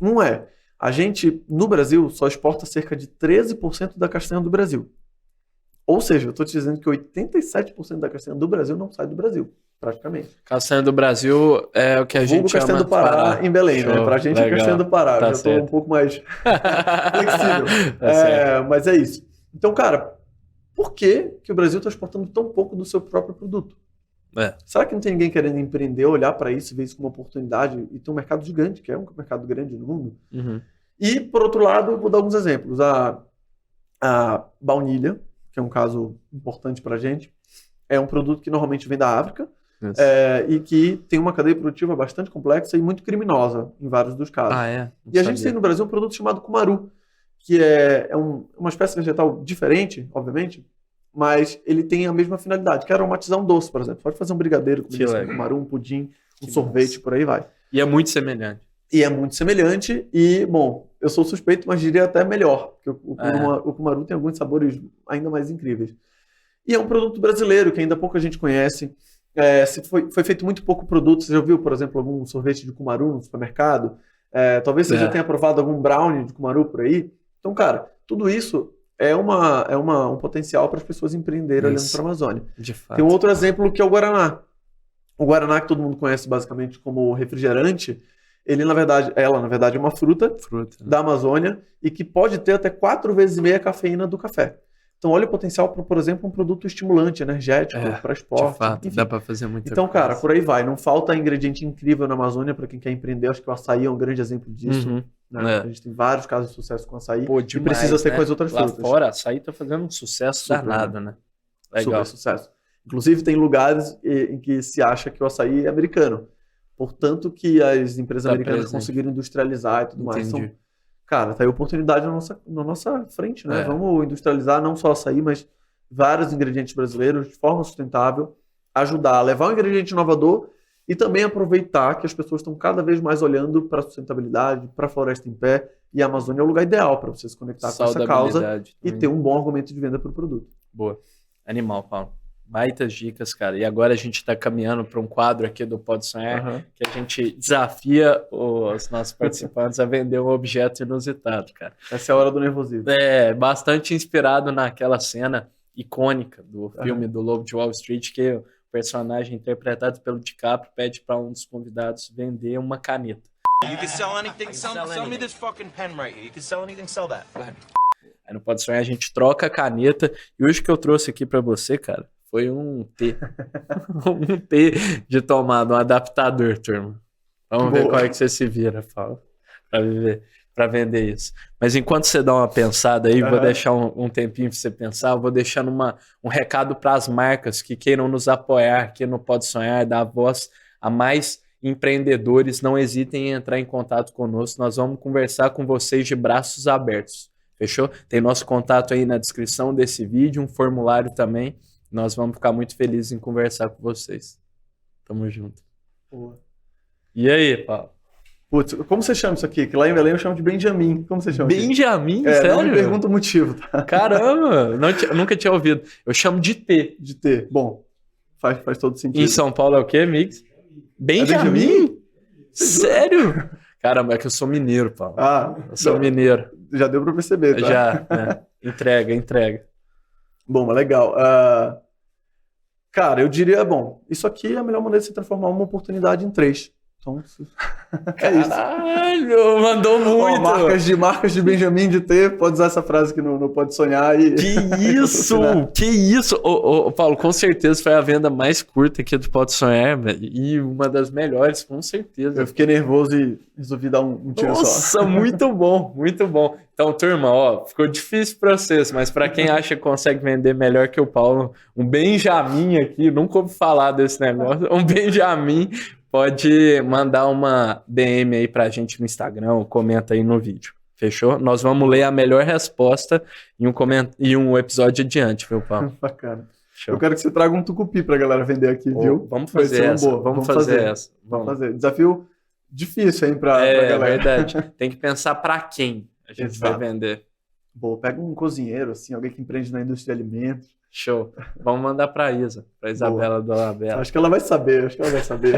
Um a gente, no Brasil, só exporta cerca de 13% da castanha do Brasil. Ou seja, eu estou te dizendo que 87% da castanha do Brasil não sai do Brasil, praticamente. Castanha do Brasil é o que a gente chama castanha do Pará em Belém, Show, né? Pra gente é castanha do Pará. Tá eu já estou um pouco mais flexível. Mas é isso. Então, cara, por que o Brasil está exportando tão pouco do seu próprio produto? Será que não tem ninguém querendo empreender, olhar para isso, ver isso como uma oportunidade e ter um mercado gigante, que é um mercado grande no mundo? E, por outro lado, vou dar alguns exemplos. A baunilha, que é um caso importante para a gente, é um produto que normalmente vem da África e que tem uma cadeia produtiva bastante complexa e muito criminosa em vários dos casos. E a gente tem no Brasil um produto chamado cumaru, que é uma espécie vegetal diferente, obviamente, mas ele tem a mesma finalidade, que é aromatizar um doce, por exemplo. Pode fazer um brigadeiro com cumaru, um pudim, um sorvete, por aí vai. E é muito semelhante. E, bom, eu sou suspeito, mas diria até melhor, porque o cumaru tem alguns sabores ainda mais incríveis. E é um produto brasileiro que ainda pouca gente conhece. Foi feito muito pouco produto. Você já viu, por exemplo, algum sorvete de cumaru no supermercado? Talvez você já tenha provado algum brownie de cumaru por aí. Então, cara, tudo isso é um potencial para as pessoas empreenderem olhando para a Amazônia. De fato. Tem um outro exemplo que é o Guaraná. O Guaraná, que todo mundo conhece basicamente como refrigerante, ela, na verdade, é uma fruta da Amazônia e que pode ter até 4 vezes e meia a cafeína do café. Então, olha o potencial para, por exemplo, um produto estimulante, energético, para esporte. De fato, enfim. dá para fazer muita Então, coisa. cara, por aí vai. Não falta ingrediente incrível na Amazônia para quem quer empreender. Acho que o açaí é um grande exemplo disso. Né? A gente tem vários casos de sucesso com açaí. Demais, e precisa ter com as outras Lá frutas. fora, açaí tá fazendo um sucesso danado, né? Legal. Super sucesso. Inclusive, tem lugares em que se acha que o açaí é americano. Portanto, que as empresas americanas conseguiram industrializar e tudo mais. Então, cara, tá aí oportunidade na nossa frente, né? Vamos industrializar não só açaí, mas vários ingredientes brasileiros de forma sustentável, ajudar a levar um ingrediente inovador e também aproveitar que as pessoas estão cada vez mais olhando para a sustentabilidade, para a floresta em pé, e a Amazônia é o lugar ideal para você se conectar com essa causa e ter um bom argumento de venda para o produto. Boa. Animal, Paulo. Baitas dicas, cara. E agora a gente está caminhando para um quadro aqui do Pode Sonhar, que a gente desafia os nossos participantes a vender um objeto inusitado, cara. Essa é a hora do nervosismo. Bastante inspirado naquela cena icônica do filme do Lobo de Wall Street, que o personagem interpretado pelo DiCaprio pede para um dos convidados vender uma caneta. You can sell anything. Sell me this fucking pen right here. You can sell anything, sell that. Go ahead. Aí no Pode Sonhar a gente troca a caneta. E hoje que eu trouxe aqui para você, cara, foi um T. Um T de tomada, um adaptador, turma. Vamos ver qual é que você se vira, Paulo, para vender isso. Mas enquanto você dá uma pensada aí, vou deixar um tempinho para você pensar, eu vou deixando um recado para as marcas que queiram nos apoiar aqui no Pode Sonhar, dar voz a mais empreendedores. Não hesitem em entrar em contato conosco, nós vamos conversar com vocês de braços abertos. Fechou? Tem nosso contato aí na descrição desse vídeo, um formulário também. Nós vamos ficar muito felizes em conversar com vocês. Tamo junto. Boa. E aí, Paulo? Putz, como você chama isso aqui? Que lá em Belém eu chamo de Benjamin. Como você chama? Benjamin? Sério? Não me pergunta o motivo, tá? Caramba, nunca tinha ouvido. Eu chamo de T. De T. Bom, faz todo sentido. Em São Paulo é o quê, Mix? Benjamin? Sério? Caramba, é que eu sou mineiro, Paulo. Eu sou mineiro. Já deu pra perceber, tá? Já, Entrega. Bom, mas legal. Cara, eu diria, isso aqui é a melhor maneira de você transformar uma oportunidade em 3. Então, é isso. Caralho, mandou muito. Marcas de Benjamin de T, pode usar essa frase aqui no Pode Sonhar. Que isso! Paulo, com certeza foi a venda mais curta aqui do Pode Sonhar, velho. E uma das melhores, com certeza. Eu fiquei nervoso e resolvi dar um tiro só. Nossa, muito bom, muito bom. Então, turma, ficou difícil para vocês, mas para quem acha que consegue vender melhor que o Paulo, um Benjamin aqui, nunca ouvi falar desse negócio, um Benjamin, pode mandar uma DM aí pra gente no Instagram, ou comenta aí no vídeo. Fechou? Nós vamos ler a melhor resposta em um episódio adiante, viu, Paulo? Bacana. Show. Eu quero que você traga um tucupi pra galera vender aqui, viu? Vamos fazer essa. Vamos fazer. Desafio difícil, hein, pra galera. É verdade. Tem que pensar pra quem a gente vai vender. Boa, pega um cozinheiro, assim, alguém que empreende na indústria de alimentos. Show. Vamos mandar pra Isabela do Alabella. Acho que ela vai saber.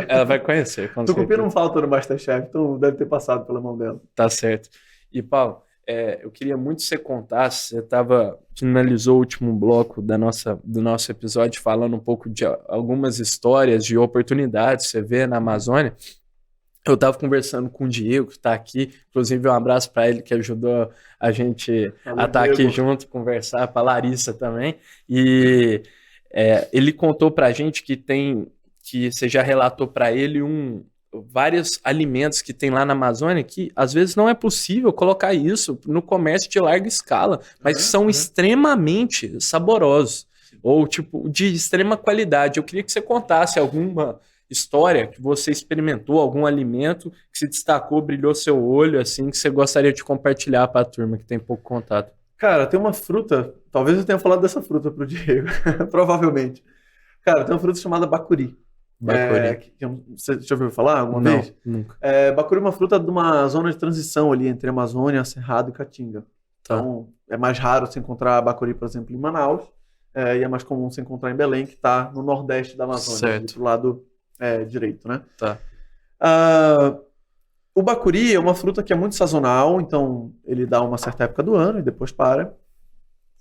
Ela vai conhecer, com tucupi certeza. não falta no Masterchef, então deve ter passado pela mão dela. Tá certo. E, Paulo, eu queria muito que você contasse, finalizou o último bloco do nosso episódio falando um pouco de algumas histórias de oportunidades que você vê na Amazônia. Eu estava conversando com o Diego, que está aqui, inclusive um abraço para ele que ajudou a gente a estar aqui junto, conversar, para a Larissa também, e ele contou para a gente que você já relatou para ele vários alimentos que tem lá na Amazônia que às vezes não é possível colocar isso no comércio de larga escala, mas são extremamente saborosos ou tipo de extrema qualidade. Eu queria que você contasse alguma história que você experimentou, algum alimento que se destacou, brilhou seu olho, assim, que você gostaria de compartilhar para a turma que tem pouco contato. Cara, tem uma fruta, talvez eu tenha falado dessa fruta pro Diego, provavelmente. Cara, tem uma fruta chamada bacuri. Bacuri. Você já ouviu falar alguma Não, vez? nunca. Bacuri é uma fruta de uma zona de transição ali entre Amazônia, Cerrado e Caatinga. Tá. Então, é mais raro você encontrar bacuri, por exemplo, em Manaus, e é mais comum você encontrar em Belém, que está no nordeste da Amazônia, Certo. do lado direito, né? Tá. O bacuri é uma fruta que é muito sazonal, então ele dá uma certa época do ano e depois para.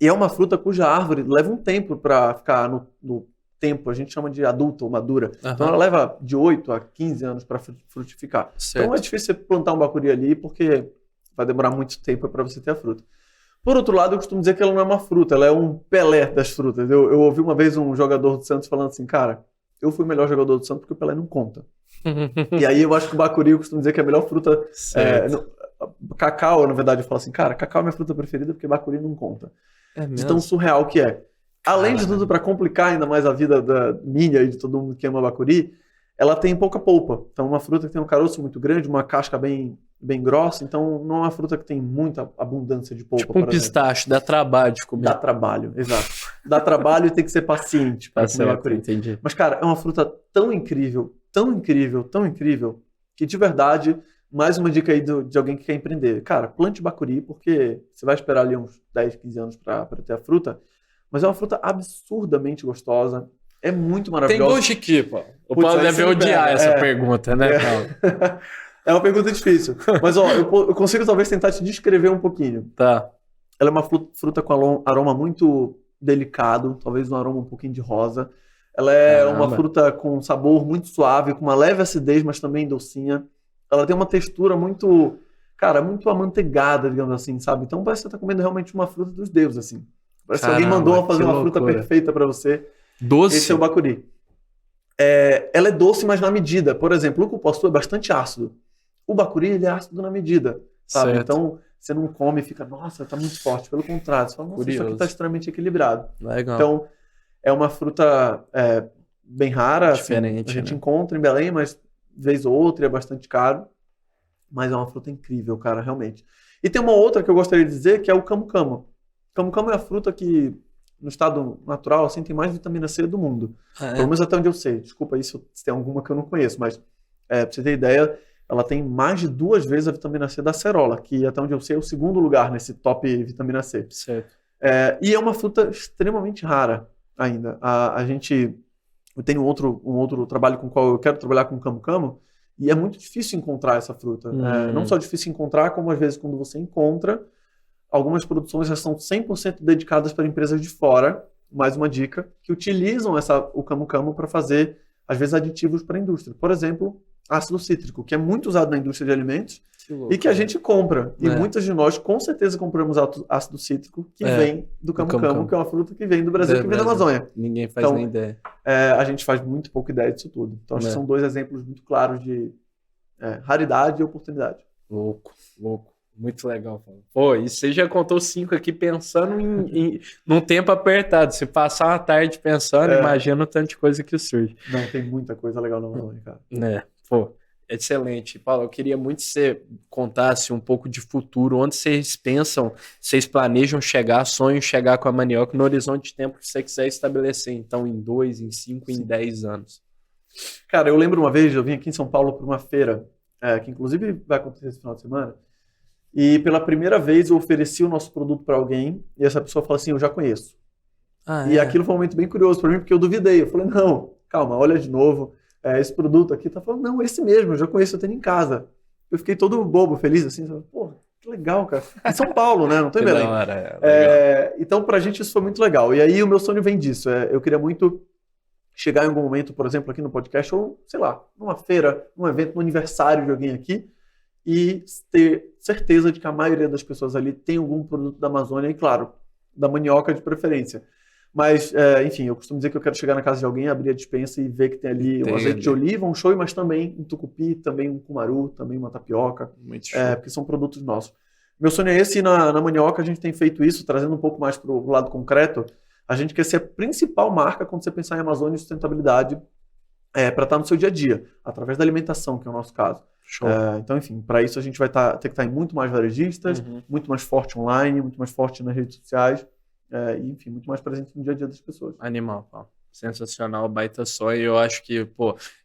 E é uma fruta cuja árvore leva um tempo para ficar no tempo, a gente chama de adulta ou madura. Então ela leva de 8 a 15 anos para frutificar. Certo. Então é difícil você plantar um bacuri ali porque vai demorar muito tempo para você ter a fruta. Por outro lado, eu costumo dizer que ela não é uma fruta, ela é um Pelé das frutas. Eu ouvi uma vez um jogador do Santos falando assim, cara, eu fui o melhor jogador do Santos porque o Pelé não conta. E aí eu acho que o bacuri, eu costumo dizer que é a melhor fruta. Cacau, na verdade, eu falo assim, cara, cacau é minha fruta preferida porque bacuri não conta. É De tão surreal que é. Além de tudo, para complicar ainda mais a vida minha e de todo mundo que ama bacuri, ela tem pouca polpa. Então, uma fruta que tem um caroço muito grande, uma casca bem grossa, então não é uma fruta que tem muita abundância de polpa. Tipo um pistache, dá trabalho de comer. Dá trabalho, exato. Dá trabalho e tem que ser paciente para comer bacuri. Entendi. Mas, cara, é uma fruta tão incrível, tão incrível, tão incrível, que de verdade, mais uma dica aí de alguém que quer empreender. Cara, plante bacuri, porque você vai esperar ali uns 10, 15 anos para ter a fruta, mas é uma fruta absurdamente gostosa, é muito maravilhosa. Tem gosto de quê, pô? O Putz, Paulo aí deve você me odiar pega. essa pergunta, né, Paulo? É uma pergunta difícil. Mas, ó, eu consigo talvez tentar te descrever um pouquinho. Tá. Ela é uma fruta com aroma muito delicado, talvez um aroma um pouquinho de rosa. Ela é uma fruta com sabor muito suave, com uma leve acidez, mas também docinha. Ela tem uma textura muito, cara, muito amanteigada, digamos assim, sabe? Então parece que você tá comendo realmente uma fruta dos deuses, assim. Parece que alguém mandou fazer uma fruta perfeita para você. Doce? Esse é o bacuri. Ela é doce, mas na medida. Por exemplo, o cupuaçu é bastante ácido. O bacuri, ele é ácido na medida, sabe? Certo. Então, você não come e fica, nossa, tá muito forte. Pelo contrário, você fala, nossa, isso aqui tá extremamente equilibrado. Legal. Então, é uma fruta bem rara. Diferente, assim, a gente né? encontra em Belém, mas vez ou outra é bastante caro. Mas é uma fruta incrível, cara, realmente. E tem uma outra que eu gostaria de dizer, que é o camu-camu. Camu-camu é a fruta que, no estado natural, assim, tem mais vitamina C do mundo. Pelo menos até onde eu sei. Desculpa aí se tem alguma que eu não conheço, mas pra você ter ideia, ela tem mais de 2 vezes a vitamina C da acerola, que até onde eu sei é o segundo lugar nesse top vitamina C. Certo. E é uma fruta extremamente rara ainda. Eu tenho um outro trabalho com o qual eu quero trabalhar com camu-camu, e é muito difícil encontrar essa fruta. Não só difícil encontrar, como às vezes quando você encontra, algumas produções já são 100% dedicadas para empresas de fora, mais uma dica, que utilizam o camu-camu para fazer, às vezes, aditivos para a indústria. Por exemplo, ácido cítrico, que é muito usado na indústria de alimentos e que a gente compra. E muitas de nós, com certeza, compramos ácido cítrico que vem do camu-camu, que é uma fruta que vem do Brasil, que vem da Amazônia. Ninguém faz nem ideia. A gente faz muito pouca ideia disso tudo. Então, acho que são 2 exemplos muito claros de raridade e oportunidade. Louco. Muito legal, Paulo. Pô, e você já contou 5 aqui pensando num tempo apertado. Se passar uma tarde pensando, imagina o tanto de coisa que surge. Não, tem muita coisa legal na Amazônia, cara. Pô, excelente. Paulo, eu queria muito que você contasse um pouco de futuro, onde vocês pensam, vocês planejam chegar, sonham chegar com a Manioca no horizonte de tempo que você quiser estabelecer, então em 2, em 5, em 10 anos. Cara, eu lembro uma vez, eu vim aqui em São Paulo para uma feira, que inclusive vai acontecer esse final de semana, e pela primeira vez eu ofereci o nosso produto para alguém, e essa pessoa falou assim, eu já conheço. E aquilo foi um momento bem curioso para mim, porque eu duvidei, eu falei, não, calma, olha de novo, esse produto aqui, tá falando, não, esse mesmo, eu já conheço, eu tenho em casa. Eu fiquei todo bobo, feliz, assim, pô, que legal, cara. Em São Paulo, né, não tô em Belém. Então, pra gente isso foi muito legal, e aí o meu sonho vem disso, eu queria muito chegar em algum momento, por exemplo, aqui no podcast, ou, sei lá, numa feira, num evento, no aniversário de alguém aqui, e ter certeza de que a maioria das pessoas ali tem algum produto da Amazônia, e claro, da mandioca de preferência. Mas, enfim, eu costumo dizer que eu quero chegar na casa de alguém, abrir a despensa e ver que tem ali um azeite de ali. oliva, um shoyu, mas também um tucupi, também um cumaru, também uma tapioca, Muito show. porque são produtos nossos. Meu sonho é esse, e na Mandioca a gente tem feito isso, trazendo um pouco mais para o lado concreto. A gente quer ser a principal marca quando você pensar em Amazônia e sustentabilidade para estar no seu dia a dia, através da alimentação, que é o nosso caso. Show. Então, enfim, para isso a gente vai ter que estar em muito mais varejistas, muito mais forte online, muito mais forte nas redes sociais, e, enfim, muito mais presente no dia a dia das pessoas. Animal, Paulo. Sensacional, baita sonho. Eu acho que,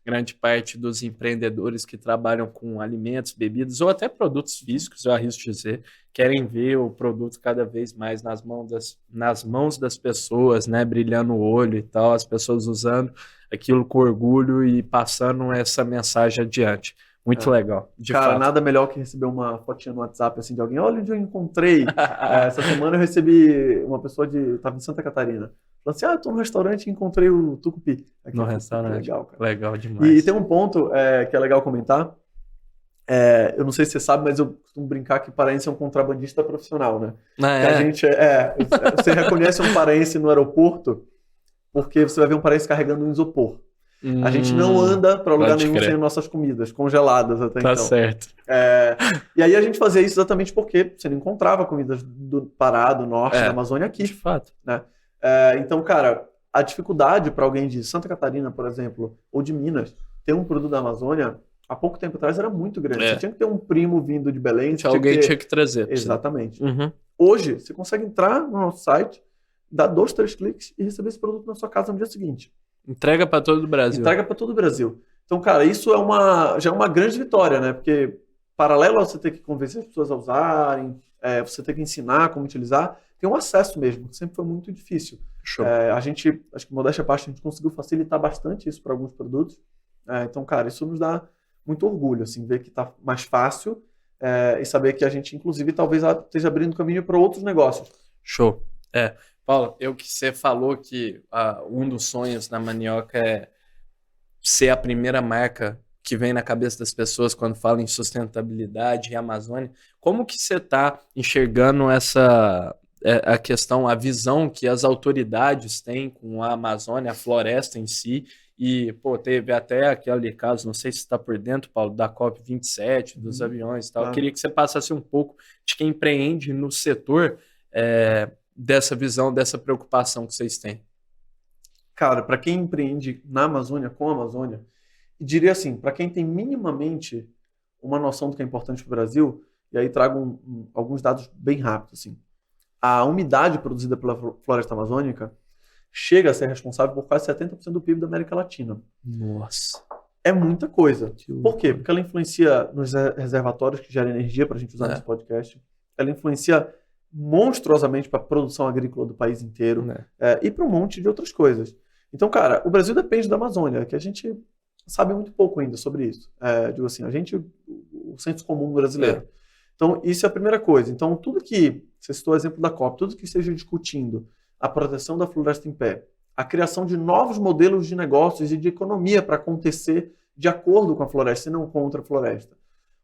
grande parte dos empreendedores que trabalham com alimentos, bebidas ou até produtos físicos, eu arrisco dizer, querem ver o produto cada vez mais nas mãos das pessoas, né, brilhando o olho e tal, as pessoas usando aquilo com orgulho e passando essa mensagem adiante. Muito legal, de Cara, fato. nada melhor que receber uma fotinha no WhatsApp assim de alguém. Olha onde eu encontrei. Essa semana eu recebi uma pessoa estava em Santa Catarina. Falou assim, eu tô no restaurante e encontrei o tucupi. Aqui No tucupi, restaurante. legal, cara. Legal demais. E tem um ponto que é legal comentar. Eu não sei se você sabe, mas eu costumo brincar que paraense é um contrabandista profissional, né? A gente você reconhece um paraense no aeroporto porque você vai ver um paraense carregando um isopor. A gente não anda para lugar nenhum sem nossas comidas, congeladas até então. Tá certo. E aí a gente fazia isso exatamente porque você não encontrava comidas do Pará, do Norte, da Amazônia aqui. De fato. Né? Então, cara, a dificuldade para alguém de Santa Catarina, por exemplo, ou de Minas, ter um produto da Amazônia, há pouco tempo atrás era muito grande. Você tinha que ter um primo vindo de Belém. Alguém tinha que trazer. Exatamente. Hoje, você consegue entrar no nosso site, dar 2, 3 cliques e receber esse produto na sua casa no dia seguinte. Entrega para todo o Brasil. Entrega para todo o Brasil. Então, cara, isso já é uma grande vitória, né? Porque, paralelo a você ter que convencer as pessoas a usarem, você ter que ensinar como utilizar, tem um acesso mesmo, que sempre foi muito difícil. Show. A gente, acho que modéstia à parte, a gente conseguiu facilitar bastante isso para alguns produtos. Então, cara, isso nos dá muito orgulho, assim, ver que está mais fácil e saber que a gente, inclusive, talvez esteja abrindo caminho para outros negócios. Show. Paulo, que você falou que um dos sonhos na Mandioca é ser a primeira marca que vem na cabeça das pessoas quando falam em sustentabilidade e Amazônia. Como que você está enxergando a questão, a visão que as autoridades têm com a Amazônia, a floresta em si? E, teve até aquele caso, não sei se você está por dentro, Paulo, da COP27, dos aviões e tal. Eu queria que você passasse um pouco de quem empreende no setor, dessa visão, dessa preocupação que vocês têm. Cara, para quem empreende na Amazônia, com a Amazônia, e diria assim, para quem tem minimamente uma noção do que é importante para o Brasil, e aí trago alguns dados bem rápidos. Assim. A umidade produzida pela floresta amazônica chega a ser responsável por quase 70% do PIB da América Latina. Nossa. É muita coisa. Por quê? Porque ela influencia nos reservatórios que geram energia para a gente usar nesse podcast. Ela influencia monstruosamente para a produção agrícola do país inteiro e para um monte de outras coisas. Então, cara, o Brasil depende da Amazônia, que a gente sabe muito pouco ainda sobre isso. Digo assim, o senso comum brasileiro. Então, isso é a primeira coisa. Então, tudo que, você citou o exemplo da COP, tudo que esteja discutindo a proteção da floresta em pé, a criação de novos modelos de negócios e de economia para acontecer de acordo com a floresta e não contra a floresta.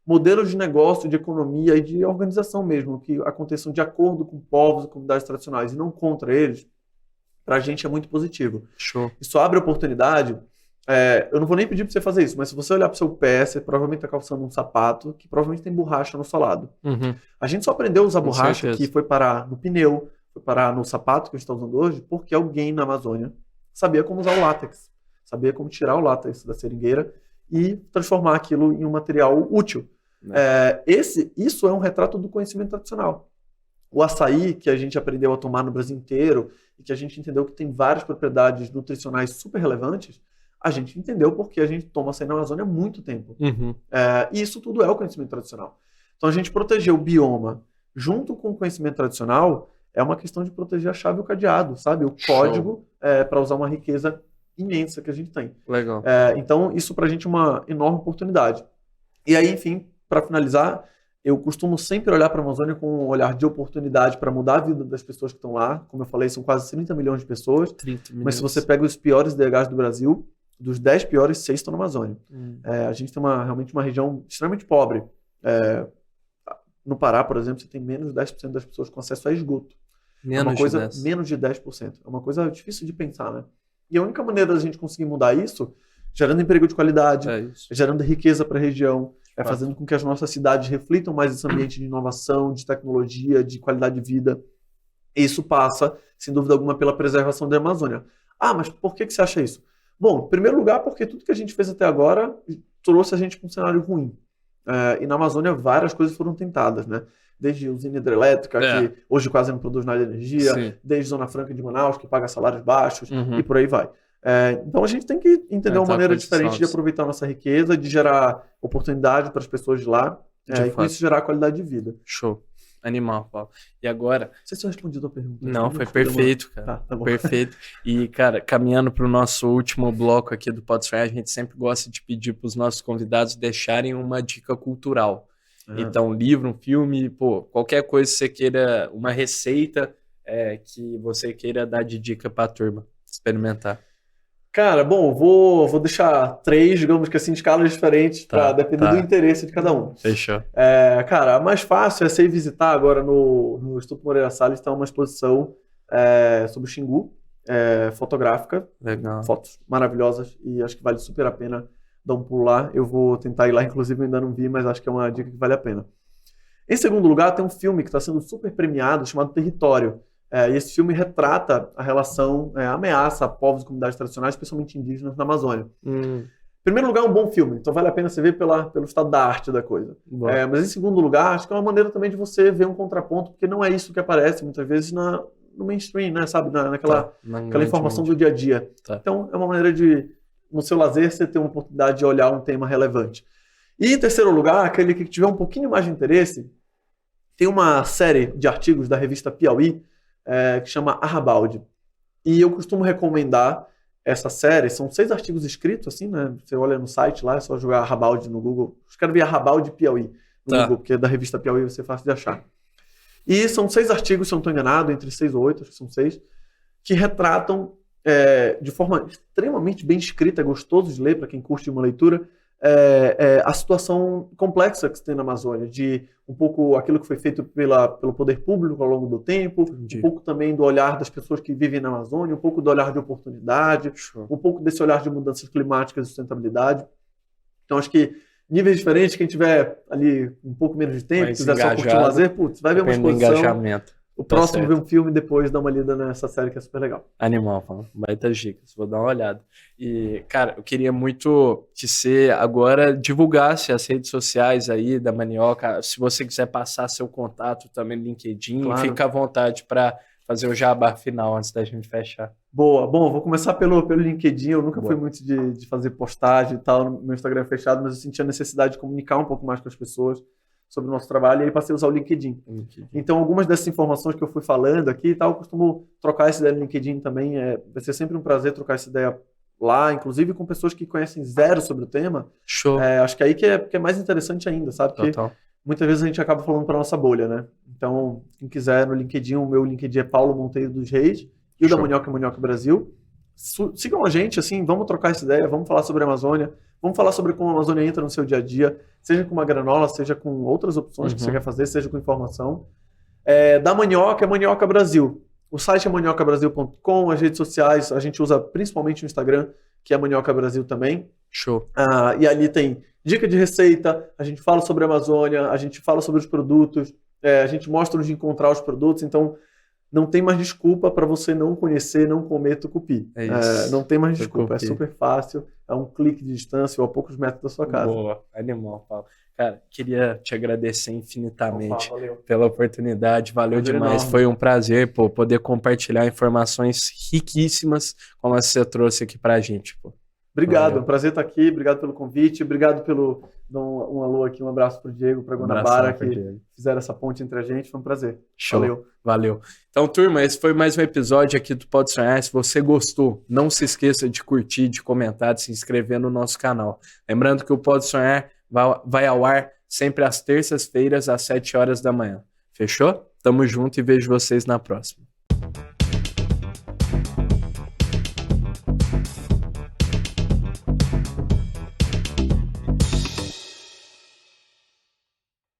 Modelos de negócio, de economia e de organização mesmo, que aconteçam de acordo com povos e comunidades tradicionais e não contra eles, para a gente é muito positivo. Show. Isso abre oportunidade. Eu não vou nem pedir para você fazer isso, mas se você olhar para o seu pé, você provavelmente está calçando um sapato que provavelmente tem borracha no solado. A gente só aprendeu a usar borracha que foi parar no pneu, foi parar no sapato que a gente está usando hoje, porque alguém na Amazônia sabia como usar o látex, sabia como tirar o látex da seringueira e transformar aquilo em um material útil. Isso é um retrato do conhecimento tradicional. O açaí, que a gente aprendeu a tomar no Brasil inteiro e que a gente entendeu que tem várias propriedades nutricionais super relevantes, a gente entendeu porque a gente toma açaí na Amazônia há muito tempo. E isso tudo é o conhecimento tradicional. Então a gente proteger o bioma junto com o conhecimento tradicional é uma questão de proteger a chave e o cadeado, sabe? O código para usar uma riqueza imensa que a gente tem. Legal. Então isso para a gente é uma enorme oportunidade. E aí, enfim, para finalizar, eu costumo sempre olhar para a Amazônia com um olhar de oportunidade para mudar a vida das pessoas que estão lá. Como eu falei, são quase 30 milhões de pessoas. 30 milhões. Mas se você pega os piores DHs do Brasil, dos 10 piores, 6 estão na Amazônia. A gente tem realmente uma região extremamente pobre. No Pará, por exemplo, você tem menos de 10% das pessoas com acesso a esgoto. É uma Menos de coisa 10. menos de 10%. É uma coisa difícil de pensar, né? E a única maneira da gente conseguir mudar isso, gerando emprego de qualidade, É isso. gerando riqueza para a região, Fato. fazendo com que as nossas cidades reflitam mais esse ambiente de inovação, de tecnologia, de qualidade de vida. E isso passa, sem dúvida alguma, pela preservação da Amazônia. Ah, mas por que você acha isso? Bom, em primeiro lugar, porque tudo que a gente fez até agora trouxe a gente para um cenário ruim. E na Amazônia várias coisas foram tentadas, né? Desde usina hidrelétrica, que hoje quase não produz nada de energia, Sim. desde Zona Franca de Manaus, que paga salários baixos, Uhum. e por aí vai. Então a gente tem que entender uma Tá maneira condição diferente de disso. aproveitar a nossa riqueza, de gerar oportunidade para as pessoas de lá, De e com fato. isso gerar qualidade de vida. Não Show. Animal, Paulo. E agora? sei se eu respondi a tua pergunta. Não, foi Respondeu uma- perfeito, cara. Tá bom. Perfeito. E, cara, caminhando para o nosso último bloco aqui do Podsphere, a gente sempre gosta de pedir para os nossos convidados deixarem uma dica cultural. Então, livro, um filme, pô, qualquer coisa que você queira, uma receita que você queira dar de dica para a turma experimentar. Cara, bom, vou deixar 3, digamos que assim, escalas diferentes, para depender do interesse de cada um. Fechou. Cara, a mais fácil é você ir visitar agora no Estúdio Moreira Salles, está uma exposição sobre o Xingu, fotográfica, Legal. fotos maravilhosas, e acho que vale super a pena dar um pulo lá. Eu vou tentar ir lá, inclusive eu ainda não vi, mas acho que é uma dica que vale a pena. Em segundo lugar, tem um filme que está sendo super premiado, chamado Território. E esse filme retrata a relação, a ameaça a povos e comunidades tradicionais, especialmente indígenas, na Amazônia. Em primeiro lugar, é um bom filme, então vale a pena você ver pelo estado da arte da coisa. Bom. Mas em segundo lugar, acho que é uma maneira também de você ver um contraponto, porque não é isso que aparece muitas vezes no mainstream, né? Sabe? Naquela informação do dia a dia. Tá. Então, é uma maneira de, no seu lazer, você ter uma oportunidade de olhar um tema relevante. E em terceiro lugar, aquele que tiver um pouquinho mais de interesse, tem uma série de artigos da revista Piauí, que chama Arrabalde. E eu costumo recomendar essa série, são 6 artigos escritos, assim, né? Você olha no site lá, é só jogar Arrabalde no Google. Escreve Arrabalde Piauí no Google, porque é da revista Piauí, vai ser fácil de achar. E são 6 artigos, se eu não estou enganado, entre 6 ou 8, acho que são 6, que retratam de forma extremamente bem escrita, é gostoso de ler para quem curte uma leitura, a situação complexa que se tem na Amazônia, de um pouco aquilo que foi feito pelo poder público ao longo do tempo, Entendi. um pouco também do olhar das pessoas que vivem na Amazônia, um pouco do olhar de oportunidade, Show. um pouco desse olhar de mudanças climáticas e sustentabilidade. Então, acho que níveis diferentes, quem tiver ali um pouco menos de tempo, Mais quiser só curtir o engajado, lazer, vai ver uma Depende do exposição, engajamento. o próximo certo. ver um filme e depois dar uma lida nessa série que é super legal. Animal, Paulo. Baita dicas. Vou dar uma olhada. E, cara, eu queria muito que você agora divulgasse as redes sociais aí da Manioca. Se você quiser passar seu contato também no LinkedIn, Claro. fica à vontade para fazer o jabá final antes da gente fechar. Boa. Bom, vou começar pelo LinkedIn. Eu nunca Boa. fui muito de fazer postagem e tal. Meu Instagram é fechado, mas eu senti a necessidade de comunicar um pouco mais com as pessoas sobre o nosso trabalho, e aí passei a usar o LinkedIn. Então, algumas dessas informações que eu fui falando aqui e tal, eu costumo trocar essa ideia no LinkedIn também. Vai ser sempre um prazer trocar essa ideia lá, inclusive com pessoas que conhecem zero sobre o tema. Show. Acho que aí que é mais interessante ainda, sabe? Porque Total. muitas vezes a gente acaba falando para nossa bolha, né? Então, quem quiser no LinkedIn, o meu LinkedIn é Paulo Monteiro dos Reis, e o da Show. Manioca é Manioca Brasil. Sigam a gente, assim, vamos trocar essa ideia, vamos falar sobre a Amazônia, vamos falar sobre como a Amazônia entra no seu dia a dia, seja com uma granola, seja com outras opções que você quer fazer, seja com informação. Da Manioca é Manioca Brasil. O site é maniocabrasil.com, as redes sociais a gente usa principalmente o Instagram, que é Manioca Brasil também. Show. E ali tem dica de receita, a gente fala sobre a Amazônia, a gente fala sobre os produtos, a gente mostra onde encontrar os produtos, então não tem mais desculpa para você não conhecer, não comer tucupi. É isso. Não tem mais desculpa, Tucupi. é super fácil, é um clique de distância ou a poucos metros da sua casa. Boa. Animal, Paulo. Cara, queria te agradecer infinitamente Valeu. pela oportunidade. Valeu Prazer demais. enorme. Foi um prazer, pô, poder compartilhar informações riquíssimas como as que você trouxe aqui pra gente, pô. Obrigado, Valeu. é um prazer estar aqui, obrigado pelo convite, obrigado pelo um alô aqui, um abraço pro Diego, pra Guanabara, Abração pro que Diego. fizeram essa ponte entre a gente, foi um prazer. Show. Valeu. Valeu. Então, turma, esse foi mais um episódio aqui do Pode Sonhar. Se você gostou, não se esqueça de curtir, de comentar, de se inscrever no nosso canal. Lembrando que o Pode Sonhar vai ao ar sempre às terças-feiras, às 7 horas da manhã. Fechou? Tamo junto e vejo vocês na próxima.